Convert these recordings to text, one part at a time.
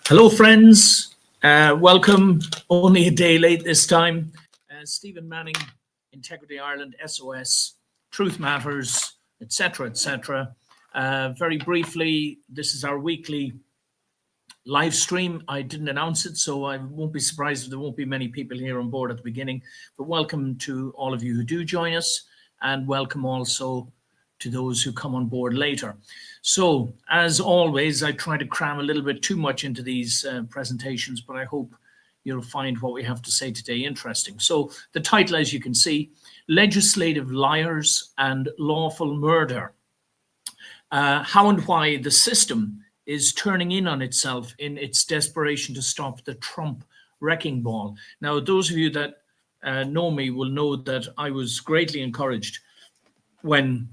Hello, friends. Welcome. Only a day late this time. Stephen Manning, Integrity Ireland, S.O.S, Truth Matters, etc., etc. Very briefly, this is our weekly live stream. I didn't announce it, so I won't be surprised if there won't be many people here on board at the beginning. But welcome to all of you who do join us, and welcome also to those who come on board later. So, as always, I try to cram a little bit too much into these presentations, but I hope you'll find what we have to say today interesting. So, the title, as you can see, Legislative Liars and Lawful Murder. How and why the system is turning in on itself in its desperation to stop the Trump wrecking ball. Now, those of you that know me will know that I was greatly encouraged when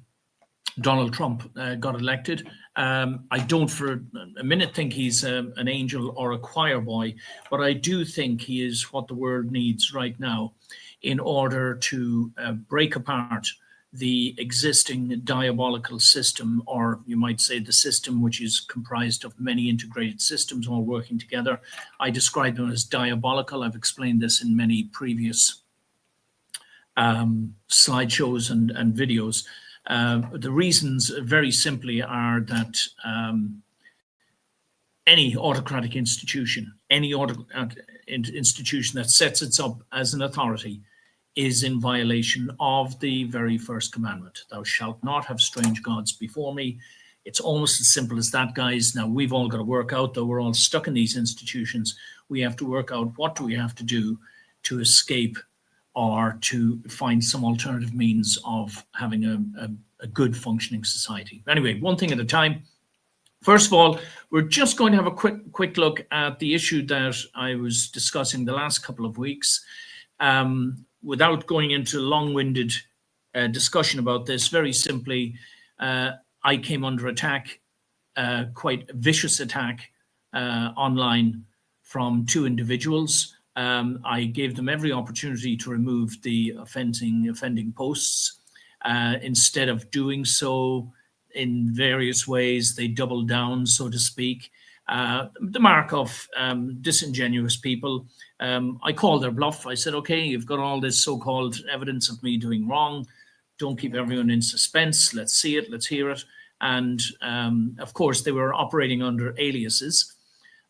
Donald Trump got elected. I don't for a minute think he's an angel or a choir boy, but I do think he is what the world needs right now in order to break apart the existing diabolical system, or you might say the system which is comprised of many integrated systems all working together. I describe them as diabolical. I've explained this in many previous slideshows and videos. The reasons very simply are that any autocratic institution, any institution that sets itself up as an authority is in violation of the very first commandment. Thou shalt not have strange gods before me. It's almost as simple as that, guys. Now, we've all got to work out, though we're all stuck in these institutions, we have to work out what do we have to do to escape or to find some alternative means of having a good functioning society. Anyway, one thing at a time. First of all, we're just going to have a quick look at the issue that I was discussing the last couple of weeks. Without going into long-winded discussion about this, very simply, I came under attack, quite a vicious attack online from two individuals. I gave them every opportunity to remove the offending posts. Instead of doing so in various ways, they doubled down, so to speak. The mark of disingenuous people. I called their bluff. I said, okay, you've got all this so-called evidence of me doing wrong. Don't keep everyone in suspense. Let's see it. Let's hear it. And of course, they were operating under aliases.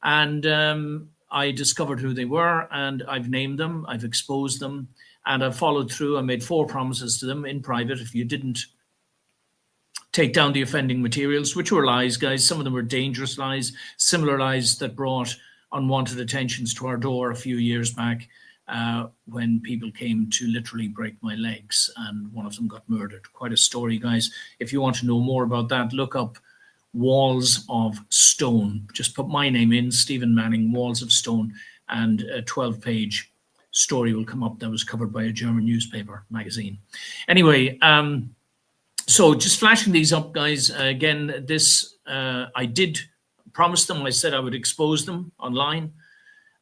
And I discovered who they were, and I've named them. I've exposed them, and I've followed through. I made 4 promises to them in private. If you didn't take down the offending materials, which were lies, guys. Some of them were dangerous lies, similar lies that brought unwanted attentions to our door a few years back when people came to literally break my legs, and one of them got murdered. Quite a story, guys. If you want to know more about that, look up Walls of Stone. Just put my name in, Stephen Manning, Walls of Stone, and a 12-page story will come up that was covered by a German newspaper magazine. Anyway, so just flashing these up, guys. Again, this I did promise them. I said I would expose them online,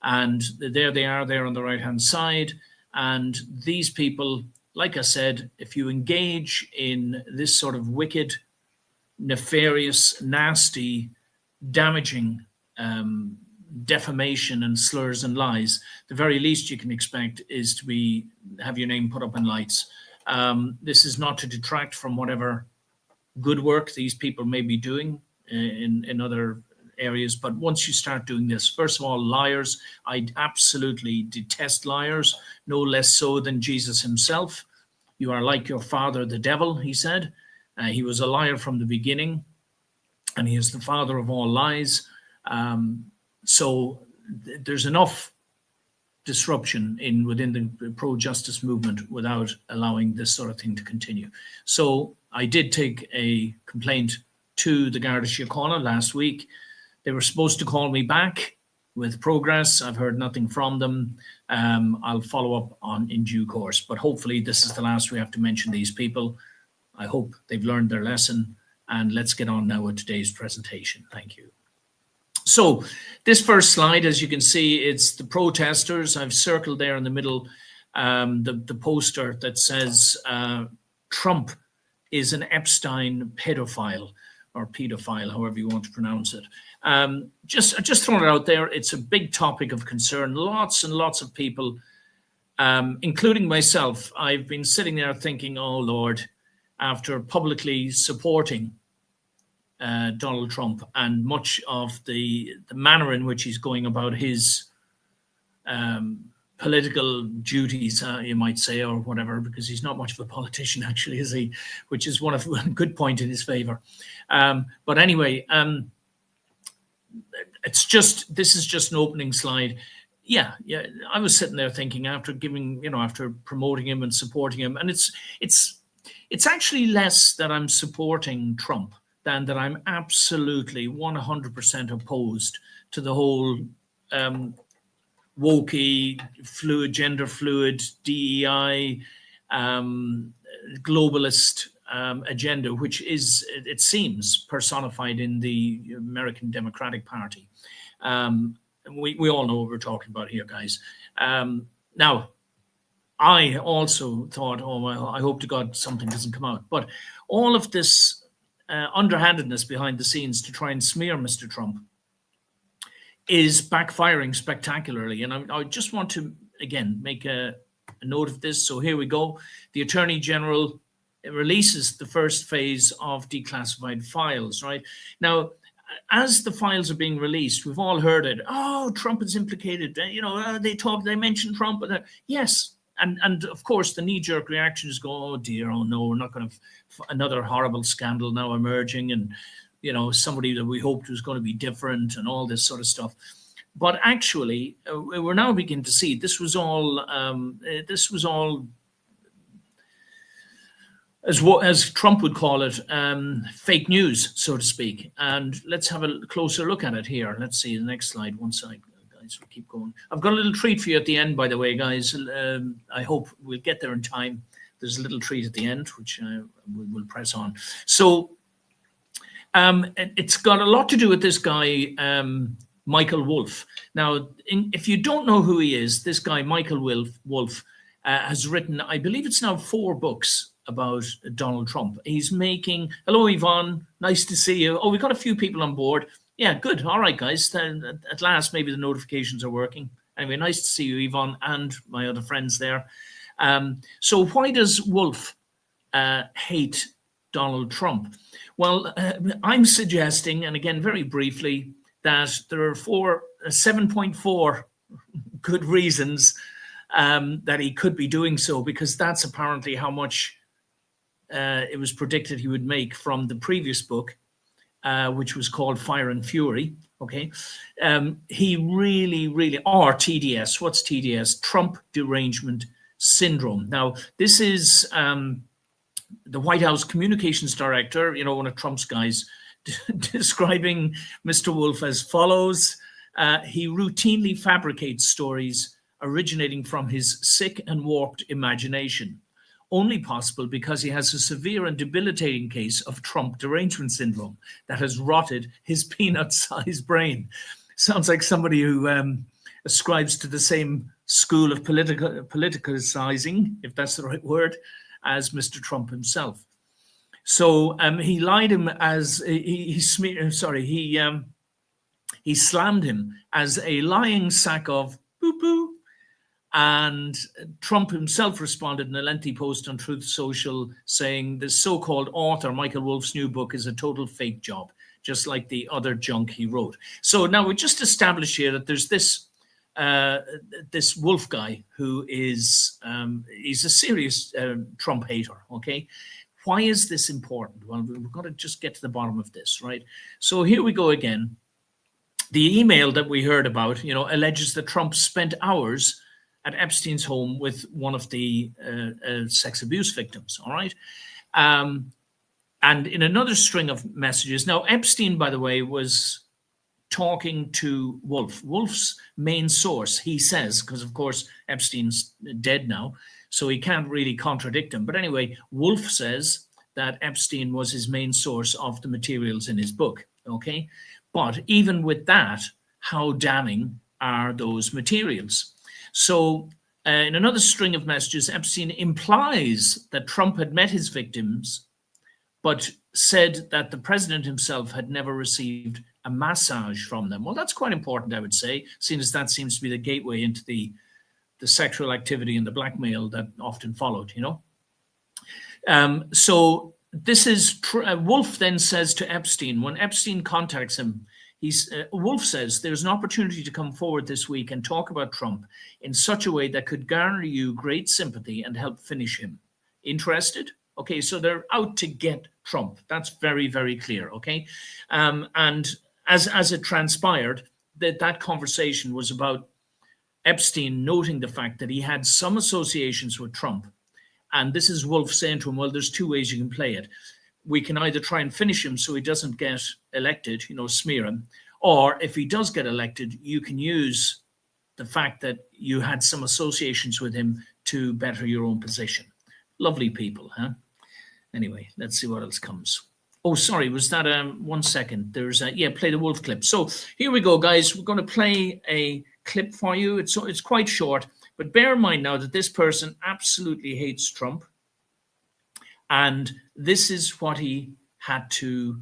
and there they are there on the right-hand side. And these people, like I said, if you engage in this sort of wicked, nefarious, nasty, damaging defamation and slurs and lies, the very least you can expect is to have your name put up in lights. This is not to detract from whatever good work these people may be doing in other areas, but once you start doing this, first of all, liars, I absolutely detest liars, no less so than Jesus himself. You are like your father, the devil, he said. He was a liar from the beginning, and he is the father of all lies. So there's enough disruption within the pro-justice movement without allowing this sort of thing to continue. So I did take a complaint to the Garda Síochána last week. They were supposed to call me back with progress. I've heard nothing from them. I'll follow up in due course, but hopefully this is the last we have to mention these people. I hope they've learned their lesson, and let's get on now with today's presentation. Thank you. So this first slide, as you can see, it's the protesters. I've circled there in the middle the poster that says Trump is an Epstein pedophile, or pedophile, however you want to pronounce it. Just throwing it out there. It's a big topic of concern. Lots and lots of people, including myself, I've been sitting there thinking, oh Lord, after publicly supporting Donald Trump and much of the manner in which he's going about his political duties, you might say, or whatever, because he's not much of a politician, actually, is he? Which is one good point in his favor. But anyway, this is just an opening slide. Yeah. I was sitting there thinking after promoting him and supporting him, and it's actually less that I'm supporting Trump than that I'm absolutely 100% opposed to the whole wokey, gender fluid, DEI, globalist agenda, which is, it seems, personified in the American Democratic Party. We all know what we're talking about here, guys. Now, I also thought, oh, well, I hope to God something doesn't come out. But all of this underhandedness behind the scenes to try and smear Mr. Trump is backfiring spectacularly. And I just want to, again, make a note of this. So here we go. The Attorney General releases the first phase of declassified files, right? Now, as the files are being released, we've all heard it. Oh, Trump is implicated. They mention Trump. Yes. And of course, the knee-jerk reaction is go, oh dear, oh no, we're not going to another horrible scandal now emerging, and somebody that we hoped was going to be different, and all this sort of stuff. But actually, we're now beginning to see this was all as Trump would call it, fake news, so to speak. And let's have a closer look at it here. Let's see the next slide. One side. So keep going. I've got a little treat for you at the end, by the way, guys. I hope we'll get there in time. There's a little treat at the end, which we'll press on. So it's got a lot to do with this guy, Michael Wolff. Now, if you don't know who he is, this guy, Michael Wolff, has written, I believe it's now 4 books about Donald Trump. He's making, hello, Yvonne, nice to see you. Oh, we've got a few people on board. Yeah, good. All right, guys. At last, maybe the notifications are working. Anyway, nice to see you, Yvonne, and my other friends there. So why does Wolff hate Donald Trump? Well, I'm suggesting, and again, very briefly, that there are 7.4 good reasons that he could be doing so, because that's apparently how much it was predicted he would make from the previous book, which was called Fire and Fury. Okay. He really, or TDS. What's TDS? Trump Derangement Syndrome. Now, this is the White House communications director, one of Trump's guys, describing Mr. Wolff as follows. He routinely fabricates stories originating from his sick and warped imagination, only possible because he has a severe and debilitating case of Trump derangement syndrome that has rotted his peanut-sized brain. Sounds like somebody who ascribes to the same school of politicizing, if that's the right word, as Mr. Trump himself. So he lied him as he slammed him as a lying sack of poo-poo. And Trump himself responded in a lengthy post on Truth Social saying the so-called author, Michael Wolff's new book, is a total fake job, just like the other junk he wrote. So now we just established here that there's this Wolff guy who is he's a serious Trump hater. Okay, why is this important? Well, we've got to just get to the bottom of this, right? So here we go again. The email that we heard about, alleges that Trump spent hours at Epstein's home with one of the sex abuse victims, all right? And in another string of messages, now Epstein, by the way, was talking to Wolff. Wolff's main source, he says, because of course Epstein's dead now, so he can't really contradict him. But anyway, Wolff says that Epstein was his main source of the materials in his book, okay? But even with that, how damning are those materials? So in another string of messages, Epstein implies that Trump had met his victims, but said that the president himself had never received a massage from them. Well, that's quite important, I would say, seeing as that seems to be the gateway into the sexual activity and the blackmail that often followed, you know. So this is, Wolf then says to Epstein, when Epstein contacts him, Wolf says, there's an opportunity to come forward this week and talk about Trump in such a way that could garner you great sympathy and help finish him. Interested? Okay, so they're out to get Trump. That's very, very clear, okay? And as it transpired, that conversation was about Epstein noting the fact that he had some associations with Trump. And this is Wolf saying to him, well, there's two ways you can play it. We can either try and finish him so he doesn't get elected, you know, smear him, or if he does get elected, you can use the fact that you had some associations with him to better your own position. Lovely people, huh? Anyway, let's see what else comes. Oh, sorry, was that 1 second? There's play the Wolf clip. So here we go, guys. We're going to play a clip for you. It's quite short, but bear in mind now that this person absolutely hates Trump. And this is what he had to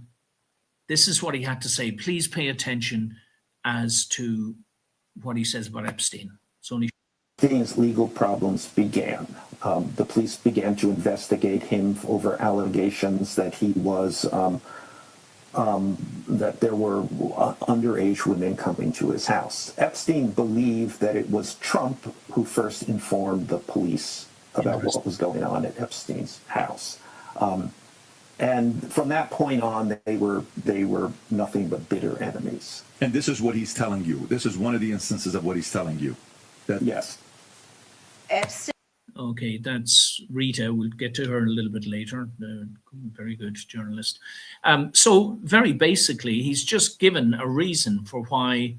say. Please pay attention as to what he says about Epstein. It's only Epstein's legal problems began. The police began to investigate him over allegations that he was that there were underage women coming to his house. Epstein believed that it was Trump who first informed the police about what was going on at Epstein's house. And from that point on, they were nothing but bitter enemies. And this is what he's telling you. This is one of the instances of what he's telling you. Yes. Epstein. Okay, that's Rita. We'll get to her a little bit later. Very good journalist. So very basically, he's just given a reason for why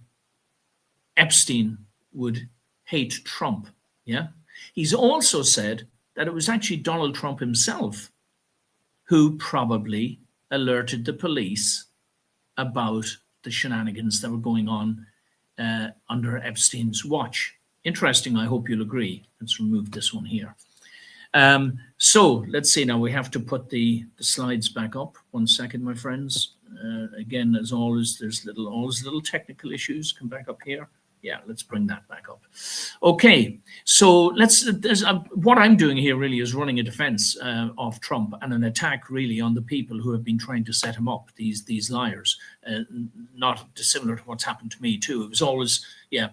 Epstein would hate Trump. Yeah. He's also said that it was actually Donald Trump himself who probably alerted the police about the shenanigans that were going on under Epstein's watch. Interesting, I hope you'll agree. Let's remove this one here. So let's see now, we have to put the slides back up. 1 second, my friends. Again, as always, there's always little technical issues. Come back up here. Yeah, let's bring that back up. Okay, so what I'm doing here really is running a defense of Trump and an attack really on the people who have been trying to set him up, these liars, not dissimilar to what's happened to me too. It was always,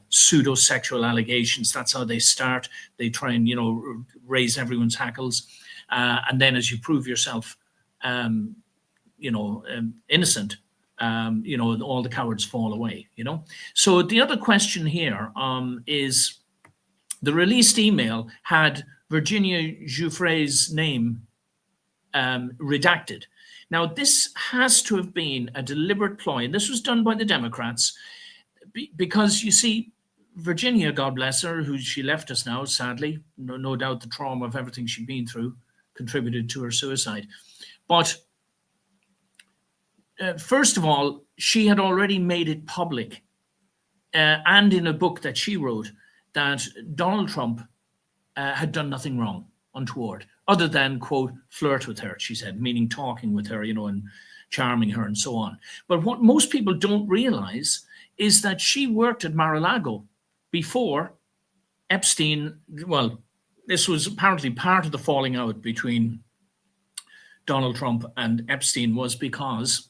pseudo-sexual allegations. That's how they start. They try and, raise everyone's hackles. And then as you prove yourself, innocent, all the cowards fall away, So the other question here is the released email had Virginia Giuffre's name redacted. Now, this has to have been a deliberate ploy, and this was done by the Democrats because, you see, Virginia, God bless her, who she left us now, sadly, no doubt the trauma of everything she'd been through contributed to her suicide. But first of all, she had already made it public and in a book that she wrote that Donald Trump had done nothing wrong, untoward, other than, quote, flirt with her, she said, meaning talking with her, and charming her and so on. But what most people don't realize is that she worked at Mar-a-Lago before Epstein. Well, this was apparently part of the falling out between Donald Trump and Epstein was because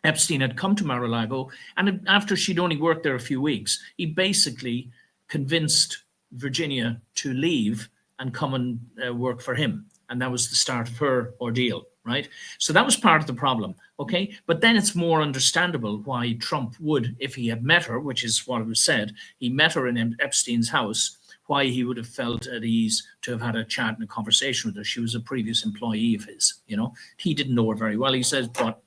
Epstein had come to Mar-a-Lago, and after she'd only worked there a few weeks, he basically convinced Virginia to leave and come and work for him. And that was the start of her ordeal, right? So that was part of the problem, okay? But then it's more understandable why Trump would, if he had met her, which is what was said, he met her in Epstein's house, why he would have felt at ease to have had a chat and a conversation with her. She was a previous employee of his, He didn't know her very well, he says, but,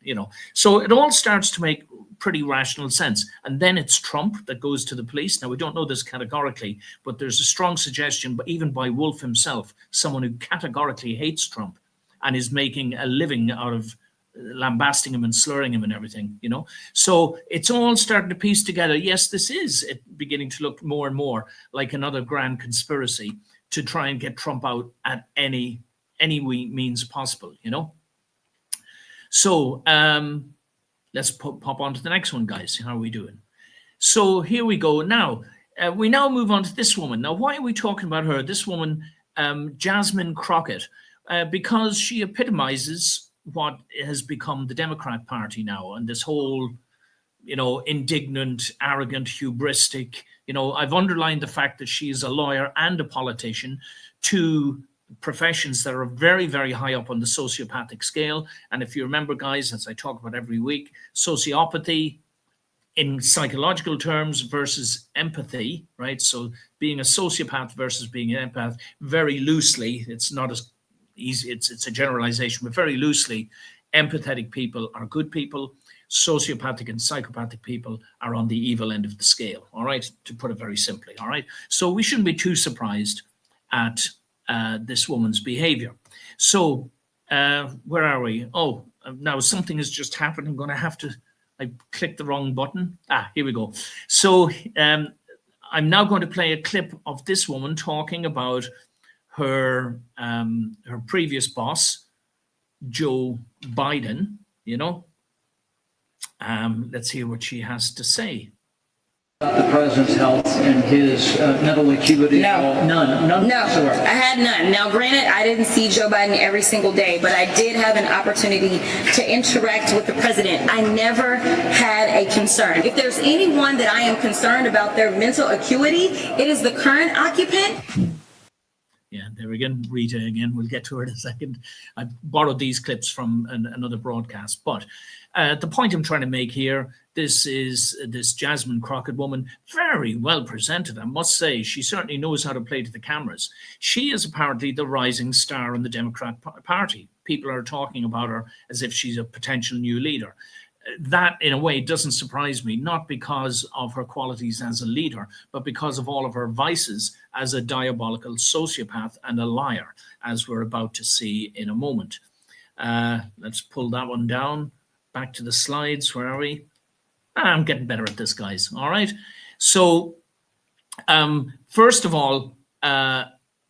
So it all starts to make pretty rational sense. And then it's Trump that goes to the police. Now, we don't know this categorically, but there's a strong suggestion, but even by Wolf himself, someone who categorically hates Trump and is making a living out of lambasting him and slurring him and everything, So it's all starting to piece together. Yes, this is beginning to look more and more like another grand conspiracy to try and get Trump out at any means possible, So let's pop on to the next one, guys. How are we doing? So here we go. Now, we now move on to this woman. Now, why are we talking about her? This woman, Jasmine Crockett, because she epitomizes what has become the Democrat Party now, and this whole, indignant, arrogant, hubristic. I've underlined the fact that she is a lawyer and a politician, two professions that are very, very high up on the sociopathic scale. And if you remember, guys, as I talk about every week, sociopathy in psychological terms versus empathy, right? So being a sociopath versus being an empath, very loosely, it's not as easy, it's a generalization, but very loosely, empathetic people are good people. Sociopathic and psychopathic people are on the evil end of the scale, all right, to put it very simply, all right? So we shouldn't be too surprised at this woman's behavior. So where are we? Oh, now something has just happened. I'm going to have to, I clicked the wrong button. Here we go. So I'm now going to play a clip of this woman talking about her previous boss, Joe Biden, Let's hear what she has to say. The president's health and his mental acuity? No. None No, whatsoever. I had none. Now, granted, I didn't see Joe Biden every single day, but I did have an opportunity to interact with the president. I never had a concern. If there's anyone that I am concerned about their mental acuity, it is the current occupant. Yeah, there again, Rita again. We'll get to her in a second. I borrowed these clips from another broadcast. But the point I'm trying to make here, this is this Jasmine Crockett woman, very well presented, I must say. She certainly knows how to play to the cameras. She is apparently the rising star in the Democrat Party. People are talking about her as if she's a potential new leader. That, in a way, doesn't surprise me, not because of her qualities as a leader, but because of all of her vices as a diabolical sociopath and a liar, as we're about to see in a moment. Let's pull that one down. Back to the slides. Where are we? I'm getting better at this, guys. All right. So, first of all,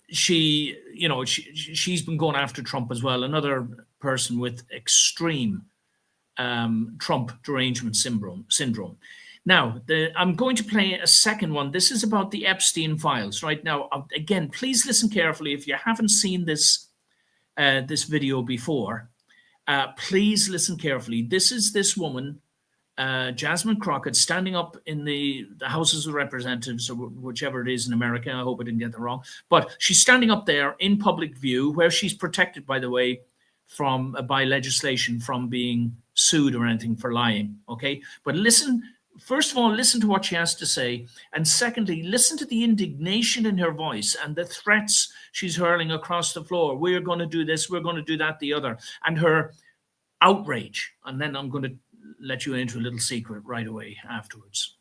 she's been going after Trump as well. Another person with extreme Trump derangement syndrome. Now, I'm going to play a second one. This is about the Epstein files. Right now, again, please listen carefully. If you haven't seen this video before, please listen carefully. This is this woman, Jasmine Crockett, standing up in the Houses of Representatives, or whichever it is in America. I hope I didn't get that wrong. But she's standing up there in public view, where she's protected, by the way, by legislation from being sued or anything for lying. Okay, but listen. First of all, listen to what she has to say, and secondly, listen to the indignation in her voice and the threats she's hurling across the floor. We're going to do this. We're going to do that. The other, and her outrage. And then I'm going to let you into a little secret right away afterwards.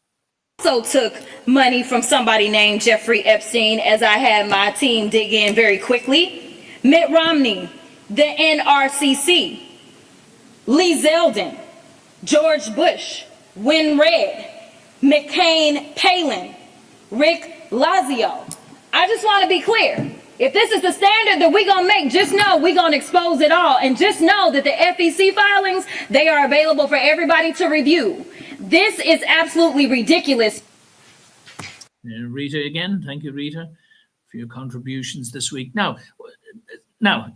Also took money from somebody named Jeffrey Epstein, as I had my team dig in very quickly. Mitt Romney, the NRCC, Lee Zeldin, George Bush, Win Red, McCain Palin, Rick Lazio. I just want to be clear. If this is the standard that we're going to make, just know we're going to expose it all. And just know that the FEC filings, they are available for everybody to review. This is absolutely ridiculous. Rita again. Thank you, Rita, for your contributions this week. Now,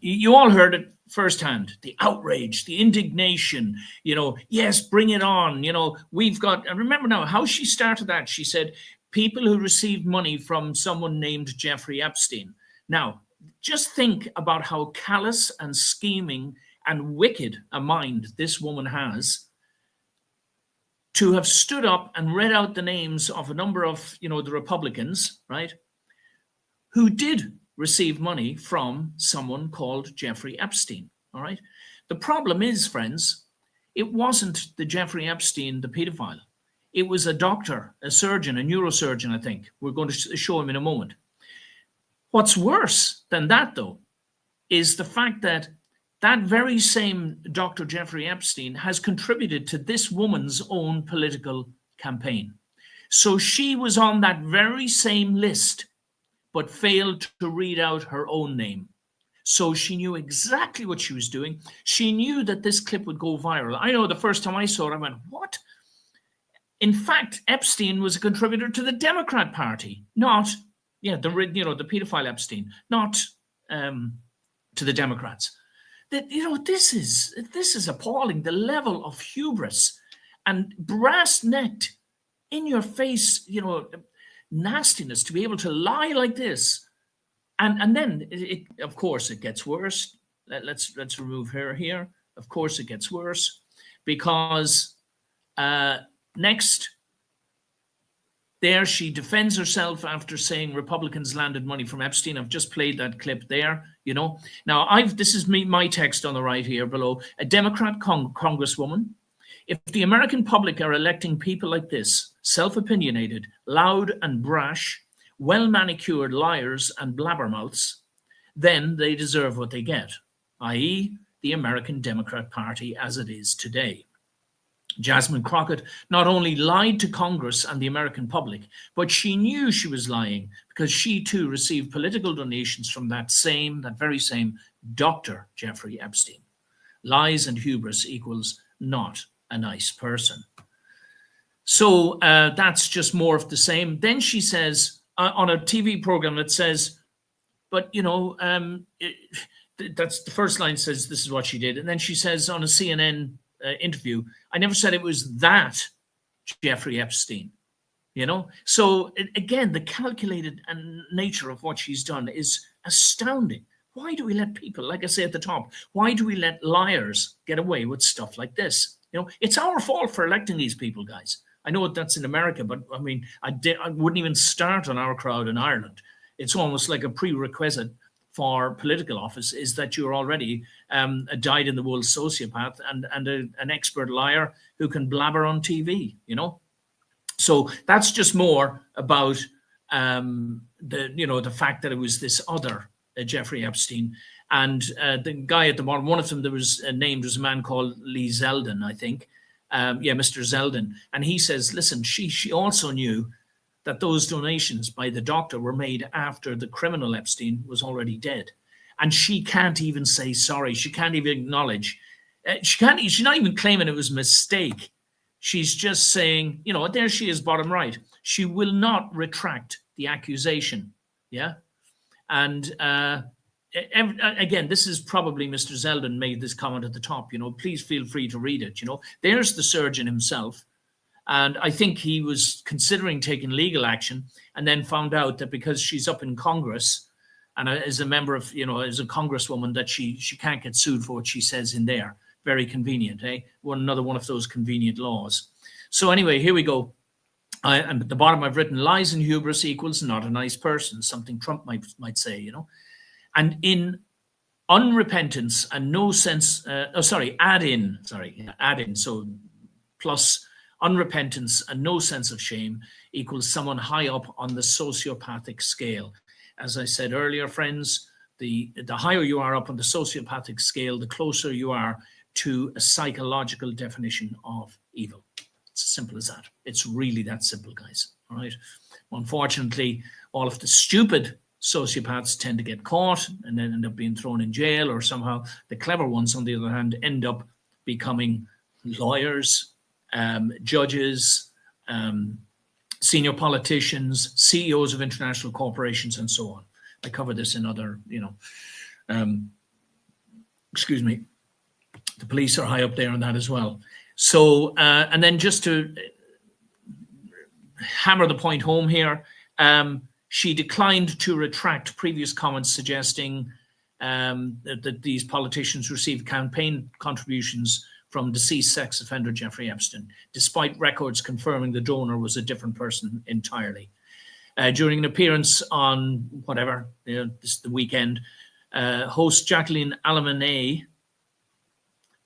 you all heard it firsthand, the outrage, the indignation, yes, bring it on. We've got, and remember now how she started that. She said, people who received money from someone named Jeffrey Epstein. Now, just think about how callous and scheming and wicked a mind this woman has to have stood up and read out the names of a number of, the Republicans, right, who did receive money from someone called Jeffrey Epstein, all right? The problem is, friends, it wasn't the Jeffrey Epstein, the pedophile. It was a doctor, a surgeon, a neurosurgeon, I think. We're going to show him in a moment. What's worse than that, though, is the fact that that very same Dr. Jeffrey Epstein has contributed to this woman's own political campaign. So she was on that very same list, but failed to read out her own name. So she knew exactly what she was doing. She knew that this clip would go viral. I know the first time I saw it, I went, what? In fact, Epstein was a contributor to the Democrat Party, not, the pedophile Epstein, not to the Democrats. That, this is appalling. The level of hubris and brass-necked, in your face, nastiness to be able to lie like this. And then, of course, it gets worse. Let's remove her here. Of course, it gets worse because next, there she defends herself after saying Republicans landed money from Epstein. I've just played that clip there. Now this is my text on the right here below. A Democrat congresswoman. If the American public are electing people like this, self-opinionated, loud and brash, well-manicured liars and blabbermouths, then they deserve what they get, i.e. the American Democrat Party as it is today. Jasmine Crockett not only lied to Congress and the American public, but she knew she was lying because she too received political donations from that very same Dr. Jeffrey Epstein. Lies and hubris equals not a nice person. So that's just more of the same. Then she says, on a TV program that says, but that's the first line says this is what she did. And then she says on a CNN interview, I never said it was that Jeffrey Epstein, So again, the calculated nature of what she's done is astounding. Why do we let people, like I say at the top, why do we let liars get away with stuff like this? It's our fault for electing these people, guys. I know that's in America, but I mean, I wouldn't even start on our crowd in Ireland. It's almost like a prerequisite for political office is that you're already a dyed-in-the-wool sociopath and an expert liar who can blabber on TV, So that's just more about the fact that it was this other Jeffrey Epstein. And the guy at the bottom, one of them that was named was a man called Lee Zeldin, I think. Mr. Zeldin. And he says, listen, she also knew that those donations by the doctor were made after the criminal Epstein was already dead. And she can't even say sorry. She can't even acknowledge. She's not even claiming it was a mistake. She's just saying, there she is, bottom right. She will not retract the accusation. Yeah. And again, this is probably Mr. Zeldin made this comment at the top, please feel free to read it. There's the surgeon himself. And I think he was considering taking legal action and then found out that because she's up in Congress and as a member of, as a congresswoman, that she can't get sued for what she says in there. Very convenient, eh? Another one of those convenient laws. So anyway, here we go. And at the bottom I've written, lies and hubris equals not a nice person, something Trump might say, And in unrepentance and no sense, add in. So plus unrepentance and no sense of shame equals someone high up on the sociopathic scale. As I said earlier, friends, the higher you are up on the sociopathic scale, the closer you are to a psychological definition of evil. It's as simple as that. It's really that simple, guys. All right. Unfortunately, all of the stupid sociopaths tend to get caught and then end up being thrown in jail, or somehow the clever ones, on the other hand, end up becoming lawyers, judges, senior politicians, CEOs of international corporations, and so on. I cover this in other, excuse me, the police are high up there on that as well. So, and then just to hammer the point home here, she declined to retract previous comments suggesting that these politicians received campaign contributions from deceased sex offender Jeffrey Epstein, despite records confirming the donor was a different person entirely. During an appearance on the weekend, host Jacqueline Alamanay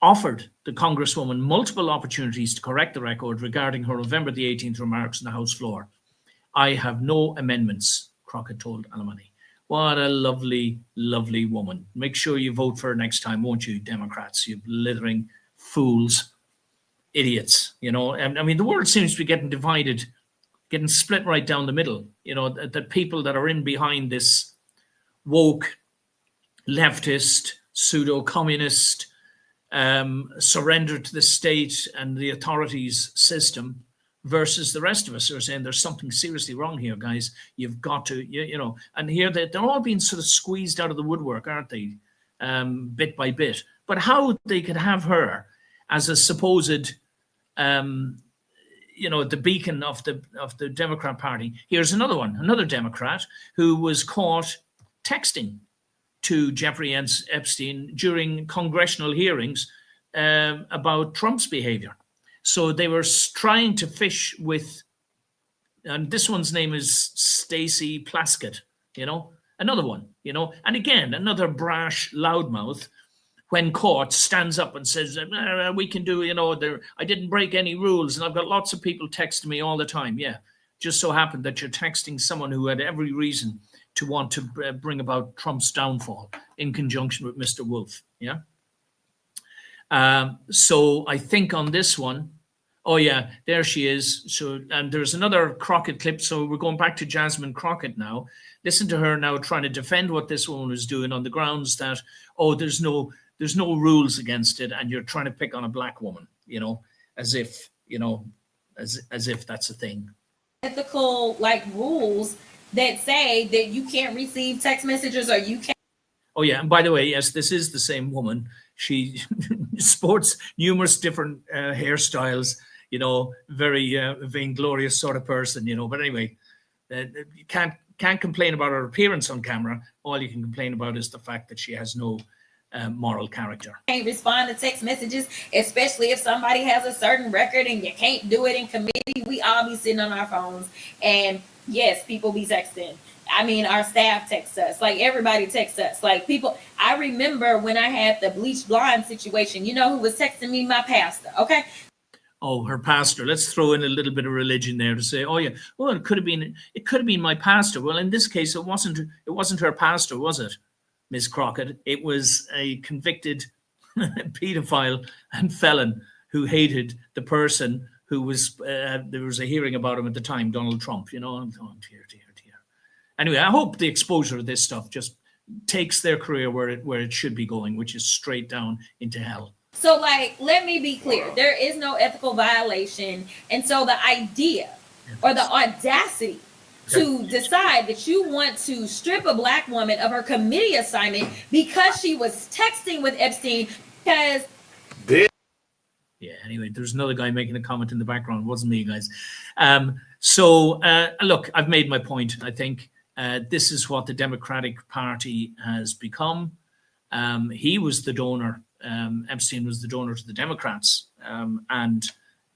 offered the Congresswoman multiple opportunities to correct the record regarding her November the 18th remarks on the House floor. I have no amendments, Crockett told Alamanay. What a lovely, lovely woman. Make sure you vote for her next time, won't you, Democrats, you blithering fools, idiots. I mean, the world seems to be getting divided, getting split right down the middle. The people that are in behind this woke leftist, pseudo-communist, surrender to the state and the authorities system, versus the rest of us who are saying there's something seriously wrong here, guys. You've got to, you know, and here they're all being sort of squeezed out of the woodwork, aren't they? Bit by bit. But how they could have her as a supposed, you know, the beacon of the Democrat Party. Here's another one, another Democrat who was caught texting to Jeffrey Epstein during congressional hearings about Trump's behavior. So they were trying to fish with, and this one's name is Stacey Plaskett, you know, another one, you know, and again, another brash loudmouth, when caught, stands up and says, we can do, you know, I didn't break any rules, and I've got lots of people texting me all the time. Yeah, just so happened that you're texting someone who had every reason to want to bring about Trump's downfall in conjunction with Mr. Wolf. Yeah. So I think on this one, oh yeah, there she is. So, and there's another Crockett clip. So we're going back to Jasmine Crockett now. Listen to her now trying to defend what this woman is doing on the grounds that, oh, there's no rules against it, and you're trying to pick on a black woman, you know, as if, you know, as if that's a thing. Ethical rules that say that you can't receive text messages or you can't. Oh yeah, and by the way, yes, this is the same woman. She sports numerous different hairstyles, you know, very vainglorious sort of person, you know. But anyway, you can't complain about her appearance on camera. All you can complain about is the fact that she has no moral character. Can't respond to text messages, especially if somebody has a certain record and you can't do it in committee. We all be sitting on our phones, and yes, people be texting. I mean, our staff texts us, everybody texts us, people. I remember when I had the bleach blonde situation, you know who was texting me? My pastor. Okay. Oh, her pastor. Let's throw in a little bit of religion there to say, oh yeah, well, it could have been my pastor. Well, in this case, it wasn't her pastor, was it, Miss Crockett? It was a convicted pedophile and felon who hated the person who was, there was a hearing about him at the time, Donald Trump, you know. Oh, dear. Anyway, I hope the exposure of this stuff just takes their career where it should be going, which is straight down into hell. So, let me be clear. There is no ethical violation. And so the idea or the audacity to decide that you want to strip a black woman of her committee assignment because she was texting with Epstein because... Yeah, anyway, there's another guy making a comment in the background. It wasn't me, guys. Look, I've made my point, I think. This is what the Democratic Party has become. He was the donor. Epstein was the donor to the Democrats, and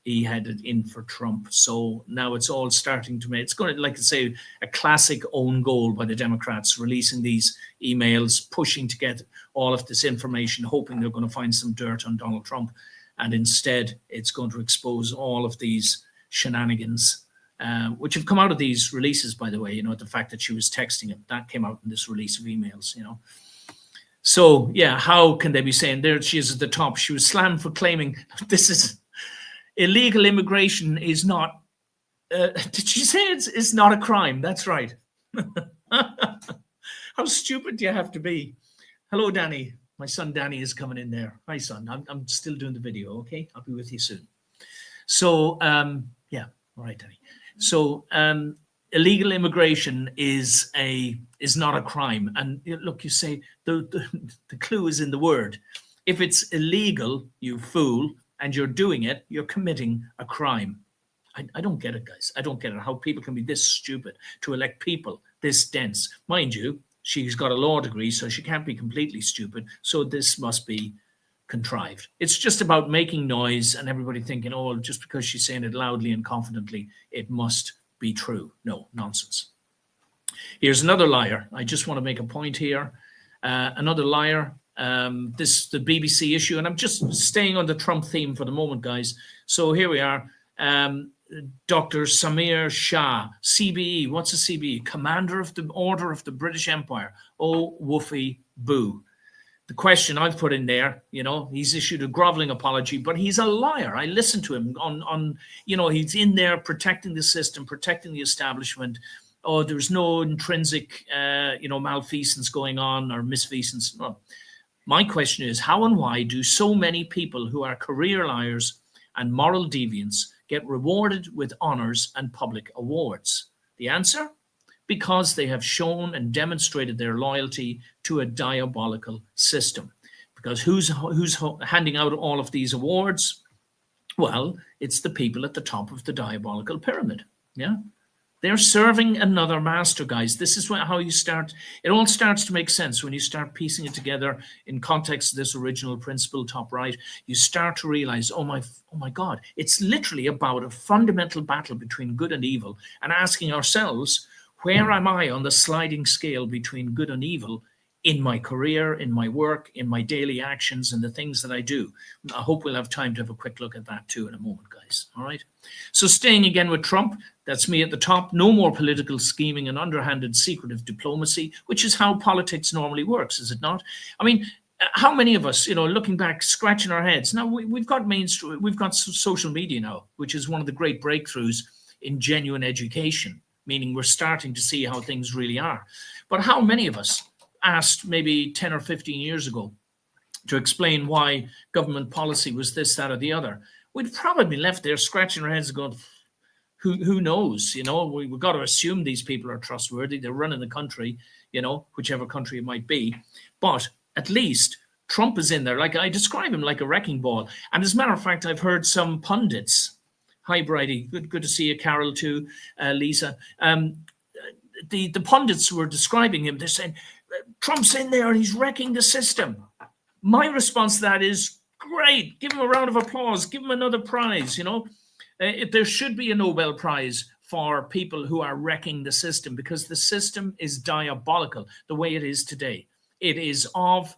he headed in for Trump. So now it's all starting to make, it's going to, like I say, a classic own goal by the Democrats, releasing these emails, pushing to get all of this information, hoping they're going to find some dirt on Donald Trump. And instead, it's going to expose all of these shenanigans, which have come out of these releases, by the way. You know, the fact that she was texting him, that came out in this release of emails, you know. So, yeah, how can they be saying there she is at the top? She was slammed for claiming this is illegal immigration is not, did she say it's not a crime? That's right. How stupid do you have to be? Hello, Danny. My son Danny is coming in there. Hi, son. I'm still doing the video, okay? I'll be with you soon. So, yeah, all right, Danny. So, illegal immigration is not a crime. And look, you say the clue is in the word. If it's illegal, you fool, and you're doing it, you're committing a crime. I don't get it, guys. I don't get it. How people can be this stupid to elect people this dense. Mind you, she's got a law degree, so she can't be completely stupid. So this must be contrived. It's just about making noise and everybody thinking, oh, just because she's saying it loudly and confidently, it must be true. No, nonsense. Here's another liar. I just want to make a point here. Another liar. This the BBC issue, and I'm just staying on the Trump theme for the moment, guys. So here we are. Dr. Samir Shah, CBE. What's a CBE? Commander of the Order of the British Empire. Oh, woofy boo. The question I've put in there, you know, he's issued a groveling apology, but he's a liar. I listened to him on you know, he's in there protecting the system, protecting the establishment, oh, there's no intrinsic, malfeasance going on or misfeasance. Well, my question is, how and why do so many people who are career liars and moral deviants get rewarded with honors and public awards? The answer? Because they have shown and demonstrated their loyalty to a diabolical system. Because who's handing out all of these awards? Well, it's the people at the top of the diabolical pyramid. Yeah. They're serving another master, guys. This is how you start. It all starts to make sense when you start piecing it together in context of this original principle, top right. You start to realize, oh my God, it's literally about a fundamental battle between good and evil, and asking ourselves, where am I on the sliding scale between good and evil in my career, in my work, in my daily actions, and the things that I do? I hope we'll have time to have a quick look at that too in a moment, guys. All right. So staying again with Trump, that's me at the top. No more political scheming and underhanded secretive diplomacy, which is how politics normally works, is it not? I mean, how many of us, looking back, scratching our heads? Now we've got mainstream, we've got social media now, which is one of the great breakthroughs in genuine education, meaning we're starting to see how things really are. But how many of us asked maybe 10 or 15 years ago to explain why government policy was this, that, or the other? We'd probably left there scratching our heads and going, who knows? We've got to assume these people are trustworthy. They're running the country, whichever country it might be. But at least Trump is in there. Like, I describe him like a wrecking ball. And as a matter of fact, I've heard some pundits. Hi, Bridie. Good to see you, Carol, too, Lisa. The pundits were describing him. They're saying, Trump's in there and he's wrecking the system. My response to that is, great. Give him a round of applause. Give him another prize, There should be a Nobel Prize for people who are wrecking the system, because the system is diabolical the way it is today. It is of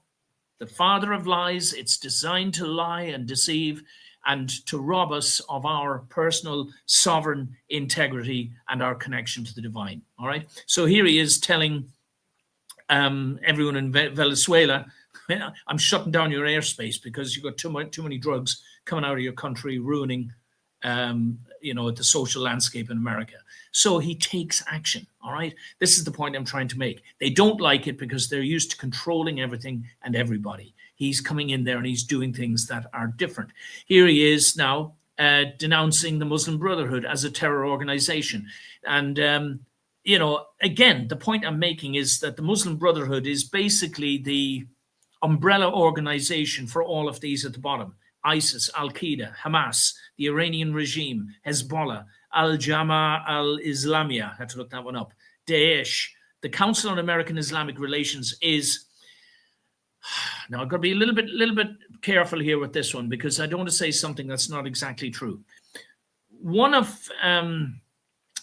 the father of lies. It's designed to lie and deceive and to rob us of our personal sovereign integrity and our connection to the divine. All right. So here he is telling everyone in Venezuela, I'm shutting down your airspace because you've got too many drugs coming out of your country, ruining the social landscape in America. So he takes action. All right. This is the point I'm trying to make. They don't like it because they're used to controlling everything and everybody. He's coming in there and he's doing things that are different. Here he is now denouncing the Muslim Brotherhood as a terror organization. And, again, the point I'm making is that the Muslim Brotherhood is basically the umbrella organization for all of these at the bottom. ISIS, Al-Qaeda, Hamas, the Iranian regime, Hezbollah, Al-Jama'a al-Islamiyah, I had to look that one up, Daesh. The Council on American Islamic Relations is, now I've got to be a little bit careful here with this one, because I don't want to say something that's not exactly true. One of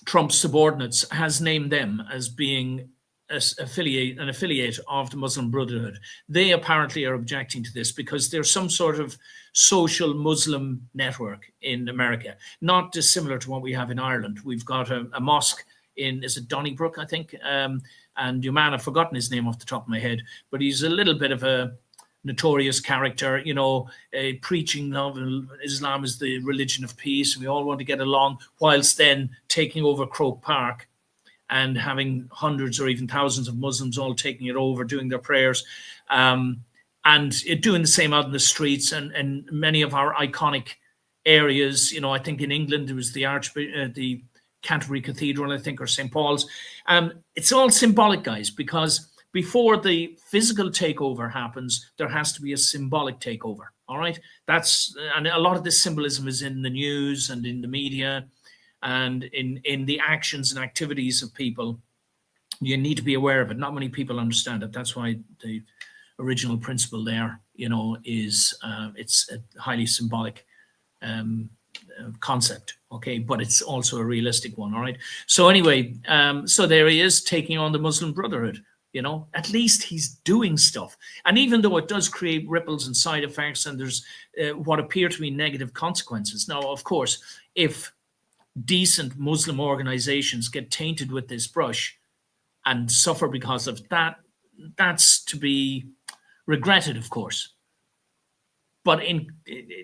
Trump's subordinates has named them as being an affiliate of the Muslim Brotherhood. They apparently are objecting to this because there's some sort of social Muslim network in America, not dissimilar to what we have in Ireland. We've got a mosque is it Donnybrook, I think? And your man, I've forgotten his name off the top of my head, but he's a little bit of a notorious character, preaching love. Islam is the religion of peace, and we all want to get along, whilst then taking over Croke Park and having hundreds or even thousands of Muslims all taking it over, doing their prayers, and doing the same out in the streets and many of our iconic areas. I think in England there was the Canterbury Cathedral, I think, or St. Paul's. It's all symbolic, guys, because before the physical takeover happens, there has to be a symbolic takeover. All right, and a lot of this symbolism is in the news and in the media, and in the actions and activities of people. You need to be aware of it. Not many people understand it. That's why the original principle there, is it's a highly symbolic concept. Okay, but it's also a realistic one. All right. So anyway, so there he is taking on the Muslim Brotherhood. At least he's doing stuff. And even though it does create ripples and side effects, and there's what appear to be negative consequences. Now, of course, if decent Muslim organizations get tainted with this brush and suffer because of that, that's to be regretted, of course. But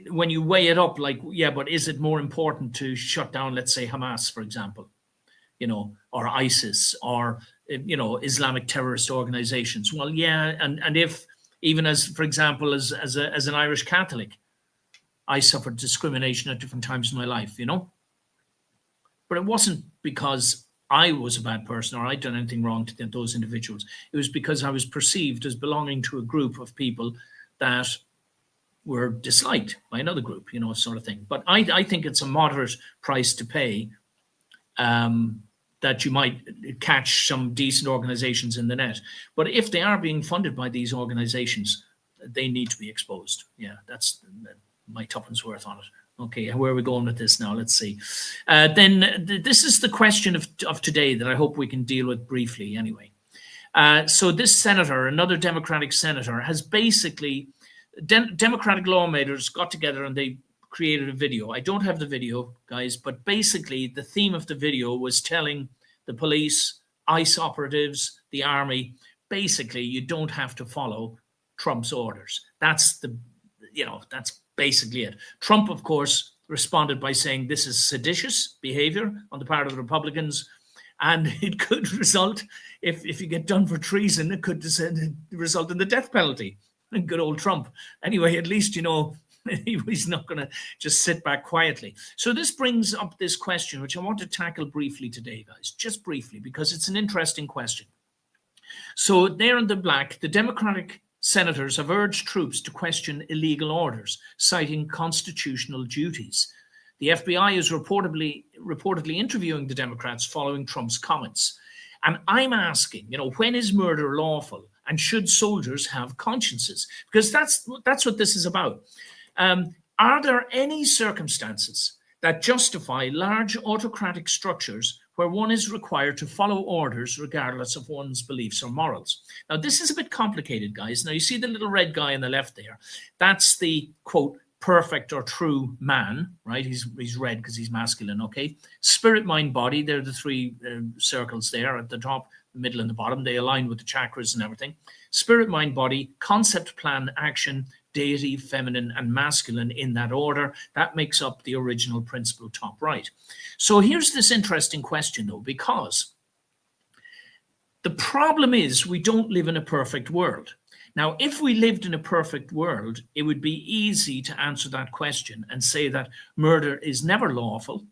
when you weigh it up, but is it more important to shut down, let's say, Hamas, for example? you know, or ISIS, or, you know, Islamic terrorist organizations. Well, yeah, and if, even as, for example, as an Irish Catholic, I suffered discrimination at different times in my life, you know. But it wasn't because I was a bad person or I'd done anything wrong to those individuals. It was because I was perceived as belonging to a group of people that were disliked by another group, you know, sort of thing. But I think it's a moderate price to pay, that you might catch some decent organizations in the net. But if they are being funded by these organizations, they need to be exposed. Yeah, that's my tuppence worth on it. Okay, where are we going with this now? Let's see. This is the question of today that I hope we can deal with briefly anyway. So this senator, another Democratic senator, has basically, Democratic lawmakers got together and they created a video. I don't have the video, guys, but basically the theme of the video was telling the police, ICE operatives, the army, basically you don't have to follow Trump's orders. That's the, you know, that's basically it. Trump, of course, responded by saying this is seditious behavior on the part of the Republicans, and it could result, if you get done for treason, it could result in the death penalty. And good old Trump. Anyway, at least, you know, he's not going to just sit back quietly. So this brings up this question, which I want to tackle briefly today, guys, just briefly, because it's an interesting question. So there in the black, the Democratic senators have urged troops to question illegal orders, citing constitutional duties. The FBI is reportedly interviewing the Democrats following Trump's comments. And I'm asking, you know, when is murder lawful? And should soldiers have consciences? Because that's what this is about. Are there any circumstances that justify large autocratic structures where one is required to follow orders regardless of one's beliefs or morals? Now, this is a bit complicated, guys. Now, you see the little red guy on the left there. That's the, quote, perfect or true man, right? He's red because he's masculine, okay? Spirit, mind, body, they're the three circles there at the top, the middle, and the bottom. They align with the chakras and everything. Spirit, mind, body, concept, plan, action, deity, feminine, and masculine in that order. That makes up the original principle top right. So here's this interesting question, though, because the problem is we don't live in a perfect world. Now, if we lived in a perfect world, it would be easy to answer that question and say that murder is never lawful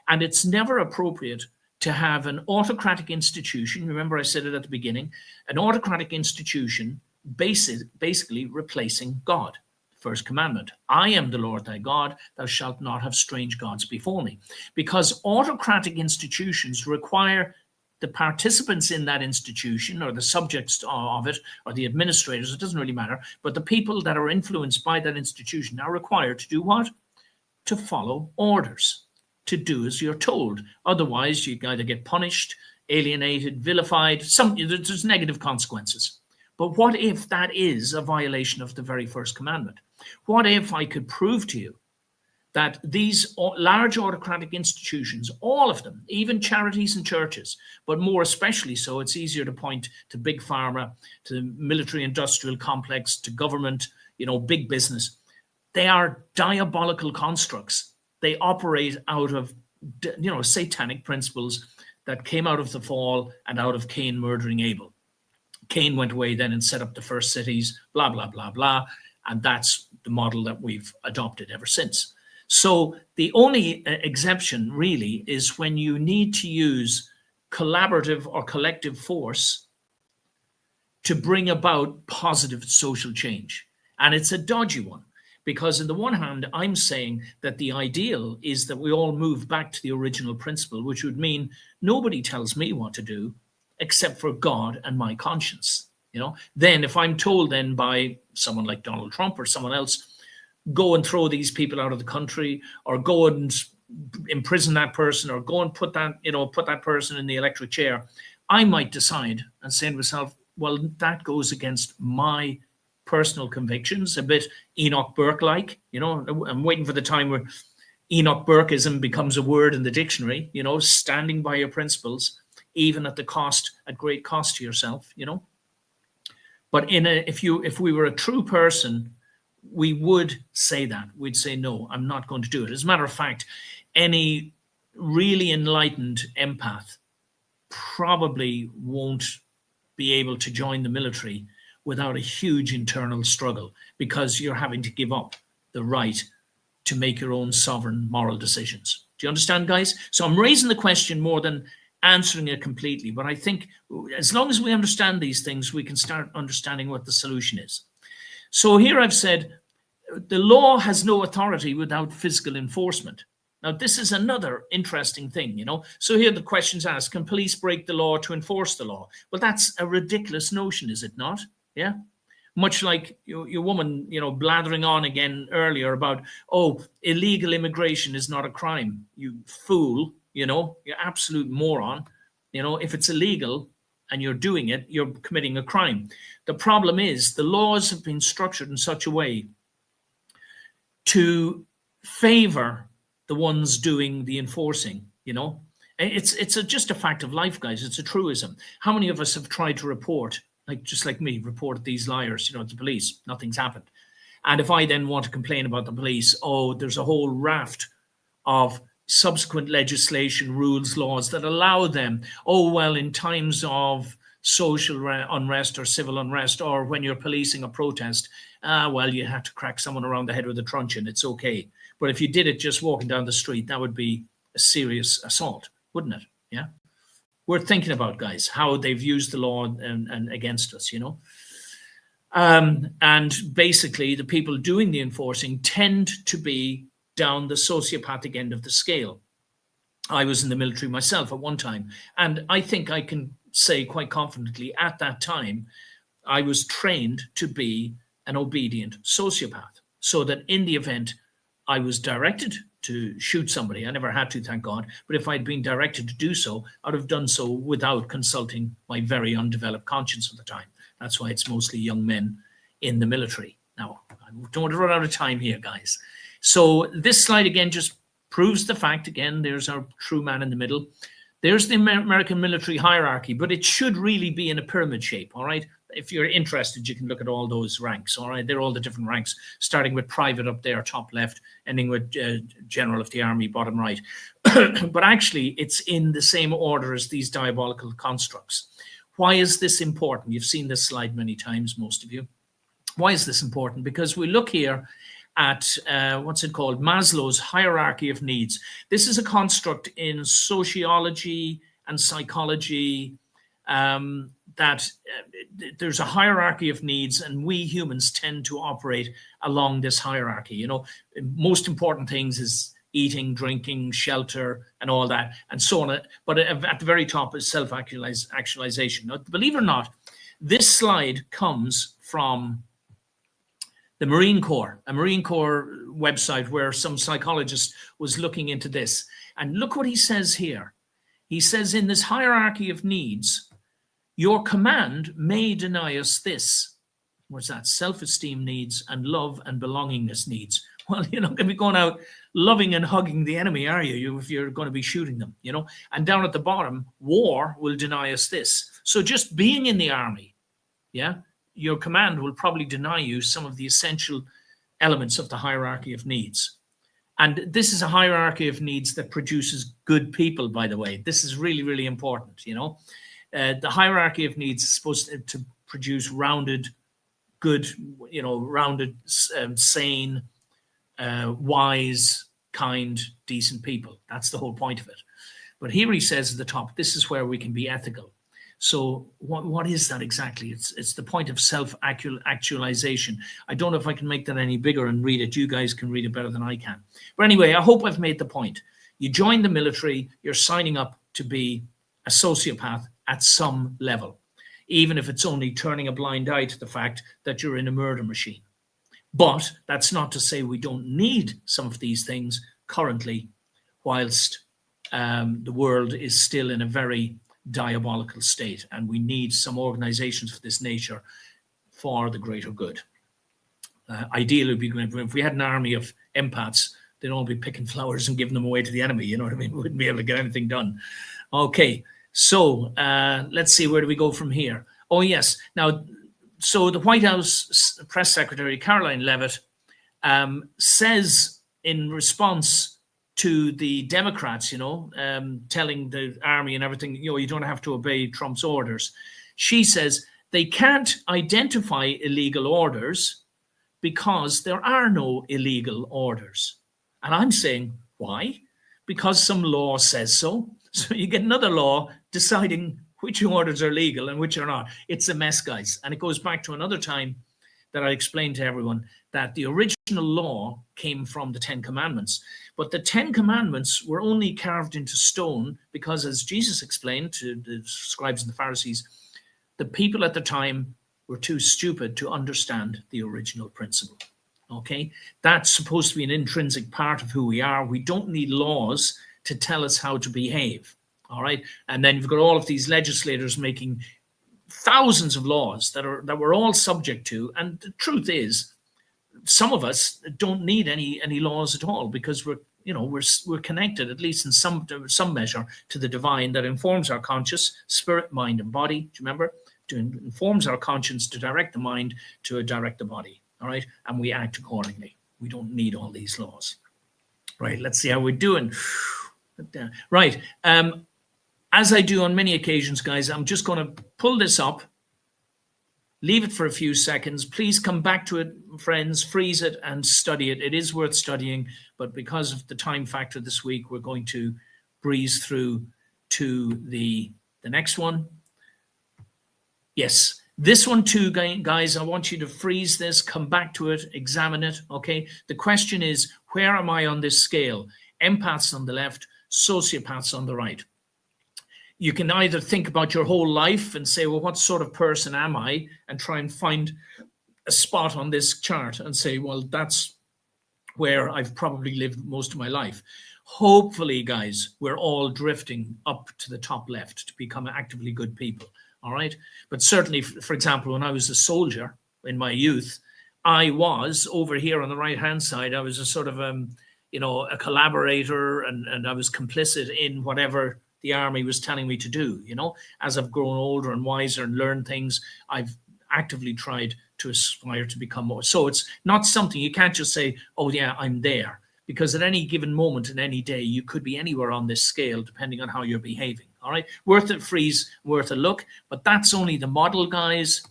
and it's never appropriate to have an autocratic institution. Remember, I said it at the beginning, an autocratic institution basically replacing God. First commandment, I am the Lord thy God, thou shalt not have strange gods before me. Because autocratic institutions require the participants in that institution, or the subjects of it, or the administrators, it doesn't really matter, but the people that are influenced by that institution are required to do what? To follow orders, to do as you're told. Otherwise, you either get punished, alienated, vilified, there's negative consequences. But what if that is a violation of the very first commandment? What if I could prove to you that these large autocratic institutions, all of them, even charities and churches, but more especially so, it's easier to point to big pharma, to the military-industrial complex, to government, you know, big business. They are diabolical constructs. They operate out of, you know, satanic principles that came out of the fall and out of Cain murdering Abel. Cain went away then and set up the first cities, blah, blah, blah, blah. And that's the model that we've adopted ever since. So the only exception really is when you need to use collaborative or collective force to bring about positive social change. And it's a dodgy one, because on the one hand, I'm saying that the ideal is that we all move back to the original principle, which would mean nobody tells me what to do except for God and my conscience. You know, then if I'm told then by someone like Donald Trump or someone else, go and throw these people out of the country, or go and imprison that person, or go and put that person in the electric chair, I might decide and say to myself, well, that goes against my personal convictions, a bit Enoch Burke-like. You know, I'm waiting for the time where Enoch Burkeism becomes a word in the dictionary, you know, standing by your principles, even at great cost to yourself, you know. But if we were a true person, we would say that. We'd say, no, I'm not going to do it. As a matter of fact, any really enlightened empath probably won't be able to join the military without a huge internal struggle, because you're having to give up the right to make your own sovereign moral decisions. Do you understand, guys? So I'm raising the question more than answering it completely, but I think as long as we understand these things, we can start understanding what the solution is. So here I've said the law has no authority without physical enforcement. Now, this is another interesting thing, you know. So here the question's asked, can police break the law to enforce the law? Well, that's a ridiculous notion, is it not? Yeah. Much like your woman, you know, blathering on again earlier about, oh, illegal immigration is not a crime. You fool, you know, you absolute moron. You know, if it's illegal and you're doing it, you're committing a crime. The problem is the laws have been structured in such a way to favor the ones doing the enforcing, you know. It's just a fact of life, guys. It's a truism. How many of us have tried to report, like just like me, report these liars, you know, to police? Nothing's happened. And if I then want to complain about the police, oh, there's a whole raft of subsequent legislation, rules, laws that allow them, oh, well, in times of social unrest or civil unrest, or when you're policing a protest, well, you have to crack someone around the head with a truncheon. It's okay. But if you did it just walking down the street, that would be a serious assault, wouldn't it? Yeah. We're thinking about, guys, how they've used the law and against us, you know. And basically, the people doing the enforcing tend to be down the sociopathic end of the scale. I was in the military myself at one time, and I think I can say quite confidently at that time, I was trained to be an obedient sociopath, so that in the event I was directed to shoot somebody, I never had to, thank God, but if I'd been directed to do so, I'd have done so without consulting my very undeveloped conscience at the time. That's why it's mostly young men in the military. Now, I don't want to run out of time here, guys. So this slide again just proves the fact, again, there's our true man in the middle. There's the American military hierarchy, but it should really be in a pyramid shape, all right? If you're interested, you can look at all those ranks, all right? They're all the different ranks, starting with private up there, top left, ending with general of the army, bottom right. But actually, it's in the same order as these diabolical constructs. Why is this important? You've seen this slide many times, most of you. Why is this important? Because we look here at, what's it called? Maslow's hierarchy of needs. This is a construct in sociology and psychology that there's a hierarchy of needs, and we humans tend to operate along this hierarchy. You know, most important things is eating, drinking, shelter, and all that, and so on. But at the very top is self-actualization. Now, believe it or not, this slide comes from the Marine Corps, a Marine Corps website where some psychologist was looking into this. And look what he says here. He says, in this hierarchy of needs, your command may deny us this. What's that? Self-esteem needs and love and belongingness needs. Well, you're not going to be going out loving and hugging the enemy, are you, if you're going to be shooting them, you know? And down at the bottom, war will deny us this. So just being in the army, yeah, your command will probably deny you some of the essential elements of the hierarchy of needs. And this is a hierarchy of needs that produces good people, by the way. This is really, really important, you know. The hierarchy of needs is supposed to produce rounded, good, you know, rounded, sane, wise, kind, decent people. That's the whole point of it. But here he says at the top, this is where we can be ethical. So what is that exactly? It's the point of self-actualization. I don't know if I can make that any bigger and read it. You guys can read it better than I can. But anyway, I hope I've made the point. You join the military, you're signing up to be a sociopath at some level, even if it's only turning a blind eye to the fact that you're in a murder machine. But that's not to say we don't need some of these things currently, whilst the world is still in a very diabolical state, and we need some organizations of this nature for the greater good. Ideally, it would be if we had an army of empaths, they'd all be picking flowers and giving them away to the enemy. You know what I mean? We wouldn't be able to get anything done. Okay, so let's see, where do we go from here? Oh, yes. Now, so the White House press secretary, Caroline Leavitt, says in response to the Democrats, telling the army and everything, you don't have to obey Trump's orders. She says they can't identify illegal orders because there are no illegal orders. And I'm saying, why? Because some law says so. So you get another law deciding which orders are legal and which are not. It's a mess, guys. And it goes back to another time that I explained to everyone that the original law came from the 10 Commandments. But the 10 Commandments were only carved into stone because, as Jesus explained to the scribes and the Pharisees, the people at the time were too stupid to understand the original principle. Okay? That's supposed to be an intrinsic part of who we are. We don't need laws to tell us how to behave. All right? And then you've got all of these legislators making thousands of laws that we're all subject to. And the truth is, some of us don't need any laws at all, because we're connected, at least in some measure, to the divine that informs our conscious, spirit, mind, and body. Do you remember? Informs our conscience to direct the mind to direct the body. All right, and we act accordingly. We don't need all these laws. Right. Let's see how we're doing. Right. As I do on many occasions, guys, I'm just going to pull this up. Leave it for a few seconds. Please come back to it, friends. Freeze it and study it. It is worth studying, but because of the time factor this week, we're going to breeze through to the next one. Yes, this one too, guys. I want you to freeze this, come back to it, examine it, okay? The question is, where am I on this scale? Empaths on the left, sociopaths on the right. You can either think about your whole life and say, well, what sort of person am I? And try and find a spot on this chart and say, well, that's where I've probably lived most of my life. Hopefully, guys, we're all drifting up to the top left to become actively good people, all right? But certainly, for example, when I was a soldier in my youth, I was over here on the right-hand side. I was a sort of, a collaborator, and I was complicit in whatever the army was telling me to do. As I've grown older and wiser and learned things, I've actively tried to aspire to become more. So it's not something you can't just say, oh yeah, I'm there, because at any given moment in any day, you could be anywhere on this scale depending on how you're behaving. All right, worth a freeze, worth a look, but that's only the model, guys.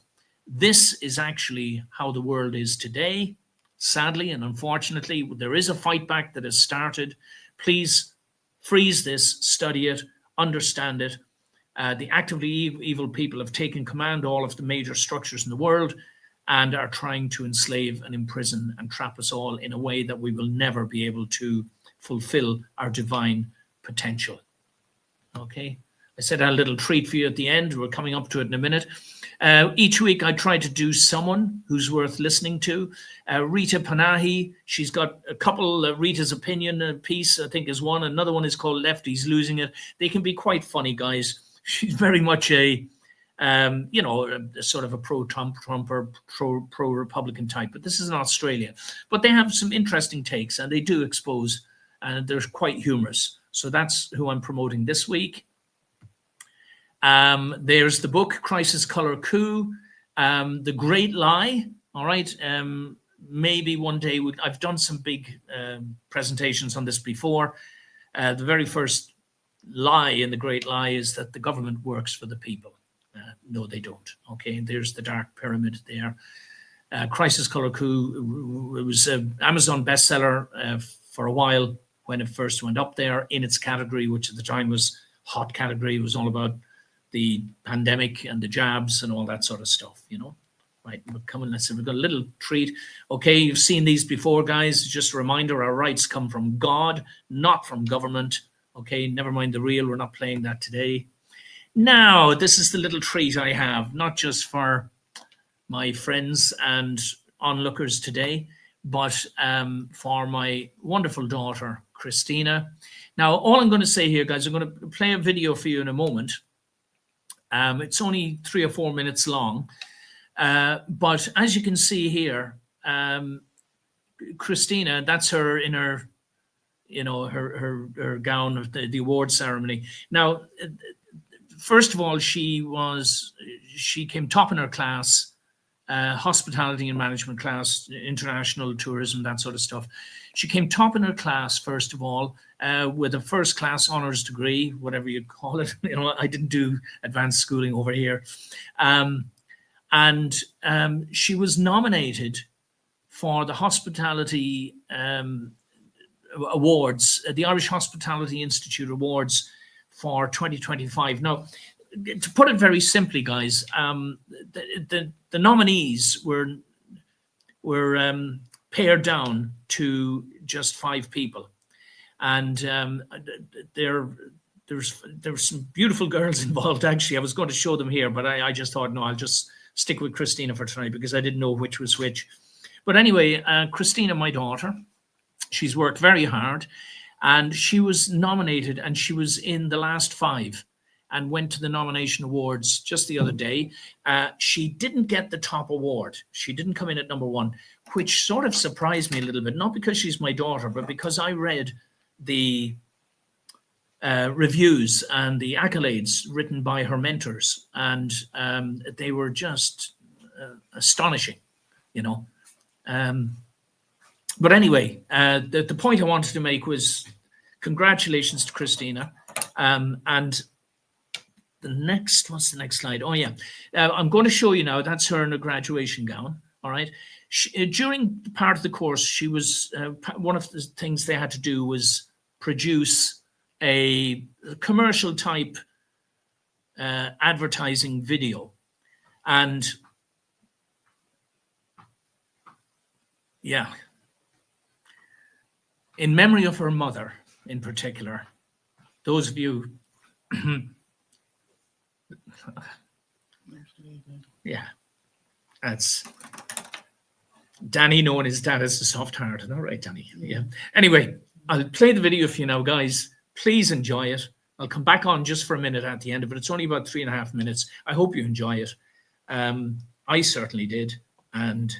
This is actually how the world is today. Sadly and unfortunately, there is a fight back that has started. Please freeze this, study it, understand it. The actively evil people have taken command of all of the major structures in the world and are trying to enslave and imprison and trap us all in a way that we will never be able to fulfill our divine potential. Okay, I said I had a little treat for you at the end. We're coming up to it in a minute. Each week I try to do someone who's worth listening to. Rita Panahi, she's got a couple. Rita's Opinion piece, I think, is one. Another one is called Lefties Losing It. They can be quite funny, guys. She's very much a sort of a pro-Trump or pro-Republican type. But this is in Australia. But they have some interesting takes, and they do expose, and they're quite humorous. So that's who I'm promoting this week. There's the book, Crisis Color Coup, The Great Lie. All right. Maybe one day, I've done some big presentations on this before. The very first lie in The Great Lie is that the government works for the people. No, they don't. Okay. There's the dark pyramid there. Crisis Color Coup, it was an Amazon bestseller for a while when it first went up there in its category, which at the time was hot category. It was all about the pandemic and the jabs and all that sort of stuff, Right, but come on, let's see, we've got a little treat. Okay, you've seen these before, guys. Just a reminder, our rights come from God, not from government. Okay, never mind the real, we're not playing that today. Now, this is the little treat I have, not just for my friends and onlookers today, but for my wonderful daughter, Christina. Now, all I'm going to say here, guys, I'm going to play a video for you in a moment. It's only 3 or 4 minutes long. But as you can see here, Christina, that's her in her, her gown of the award ceremony. Now, first of all, she came top in her class hospitality and management class, international tourism, that sort of stuff. She came top in her class, first of all, with a first class honors degree, whatever you call it. You know, I didn't do advanced schooling over here. And she was nominated for the hospitality awards, the Irish Hospitality Institute Awards for 2025. Now, to put it very simply, guys, the nominees were pared down to just 5 people, and there's some beautiful girls involved. Actually, I was going to show them here, but I just thought, no, I'll just stick with Christina for tonight because I didn't know which was which. But anyway, Christina, my daughter, she's worked very hard, and she was nominated, and she was in the last 5 and went to the nomination awards just the other day. She didn't get the top award. She didn't come in at number 1, which sort of surprised me a little bit, not because she's my daughter, but because I read the reviews and the accolades written by her mentors, and they were just astonishing, you know. But anyway, the point I wanted to make was congratulations to Christina. And what's the next slide? Oh yeah, I'm going to show you now. That's her in a graduation gown. All right. During part of the course, she was one of the things they had to do was produce a commercial type advertising video, and yeah, in memory of her mother in particular. Those of you yeah, that's Danny knowing his dad as a soft heart. All right, Danny. Yeah. Anyway, I'll play the video for you now, guys. Please enjoy it. I'll come back on just for a minute at the end of it. It's only about 3.5 minutes. I hope you enjoy it. I certainly did. And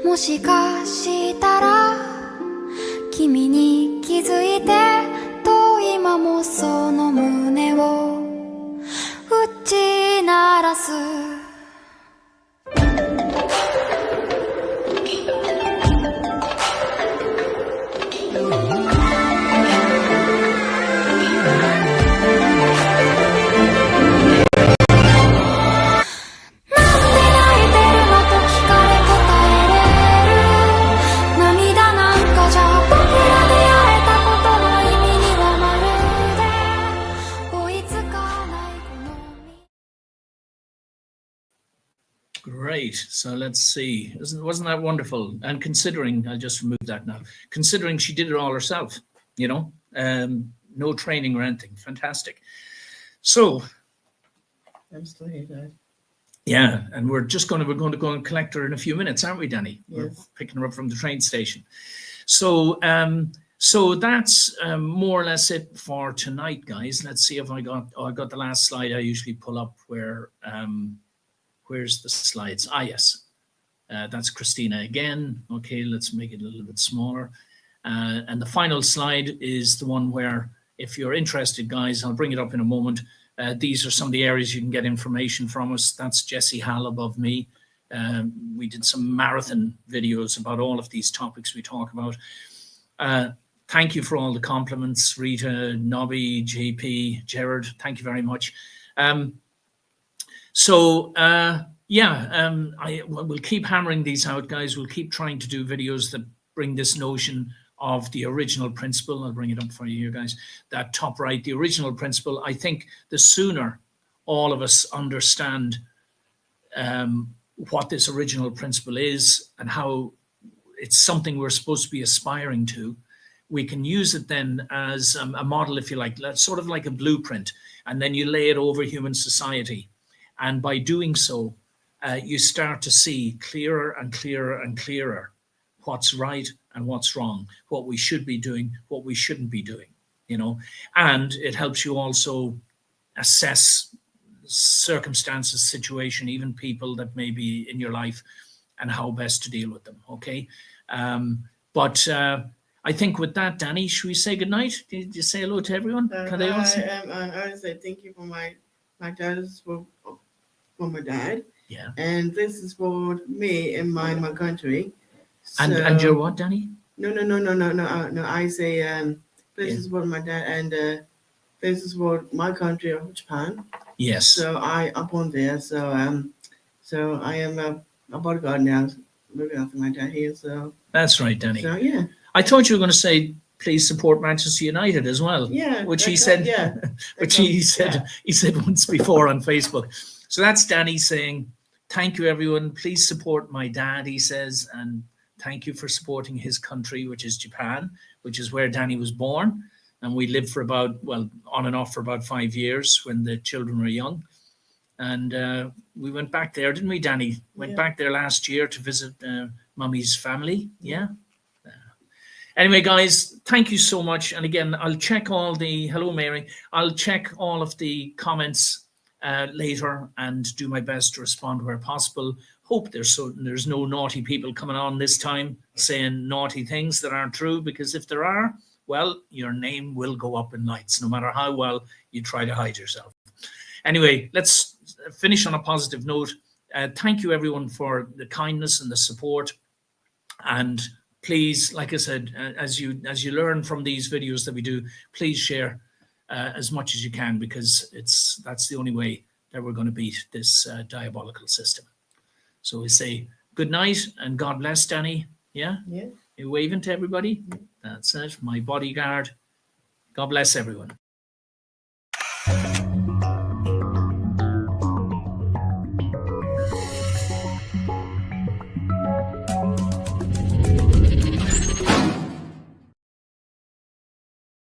もしかしたら君に気づいてと今もその胸を打ち鳴らすGreat. So let's see. Wasn't that wonderful? And considering, I'll just remove that now, considering she did it all herself, you know, no training or anything. Fantastic. So I'm still here, Dad. yeah, and we're going to go and collect her in a few minutes, aren't we, Danny? Yes. We're picking her up from the train station. So so that's more or less it for tonight, guys. Let's see if I got the last slide I usually pull up where where's the slides? Ah, yes. That's Christina again. Okay, let's make it a little bit smaller. And the final slide is the one where, if you're interested, guys, I'll bring it up in a moment. These are some of the areas you can get information from us. That's Jessie Hall above me. We did some marathon videos about all of these topics we talk about. Thank you for all the compliments, Rita, Nobby, JP, Gerard. Thank you very much. We'll keep hammering these out, guys. We'll keep trying to do videos that bring this notion of the original principle. I'll bring it up for you here, guys. That top right, the original principle. I think the sooner all of us understand what this original principle is and how it's something we're supposed to be aspiring to, we can use it then as a model, if you like, sort of like a blueprint, and then you lay it over human society. And by doing so, you start to see clearer and clearer and clearer what's right and what's wrong, what we should be doing, what we shouldn't be doing, you know. And it helps you also assess circumstances, situation, even people that may be in your life, and how best to deal with them, okay? I think with that, Danny, should we say goodnight? Did you say hello to everyone? I say thank you for my dad, for my dad. Yeah. And this is for me and my country. So, and your what, Danny? No. I say this is for my dad, and this is for my country of Japan. Yes. So I up on there. So I am a bodyguard now, looking after my dad here. So that's right, Danny. So yeah. I thought you were going to say, please support Manchester United as well. Yeah. Which he said. Yeah. Which he said once before on Facebook. So that's Danny saying, thank you, everyone. Please support my dad, he says, and thank you for supporting his country, which is Japan, which is where Danny was born. And we lived for about, well, on and off for about 5 years when the children were young. And we went back there, didn't we, Danny? Went back there last year to visit Mummy's family. Yeah. Anyway, guys, thank you so much. And again, I'll check all the, hello, Mary. I'll check all of the comments later and do my best to respond where possible. Hope there's no naughty people coming on this time saying naughty things that aren't true, because if there are, well, your name will go up in lights, no matter how well you try to hide yourself. Anyway, let's finish on a positive note. Thank you, everyone, for the kindness and the support. And please, like I said, as you learn from these videos that we do, please share as much as you can, because that's the only way that we're going to beat this diabolical system. So we say good night and God bless, Danny. Yeah? Yeah. You waving to everybody? That's it. My bodyguard. God bless everyone.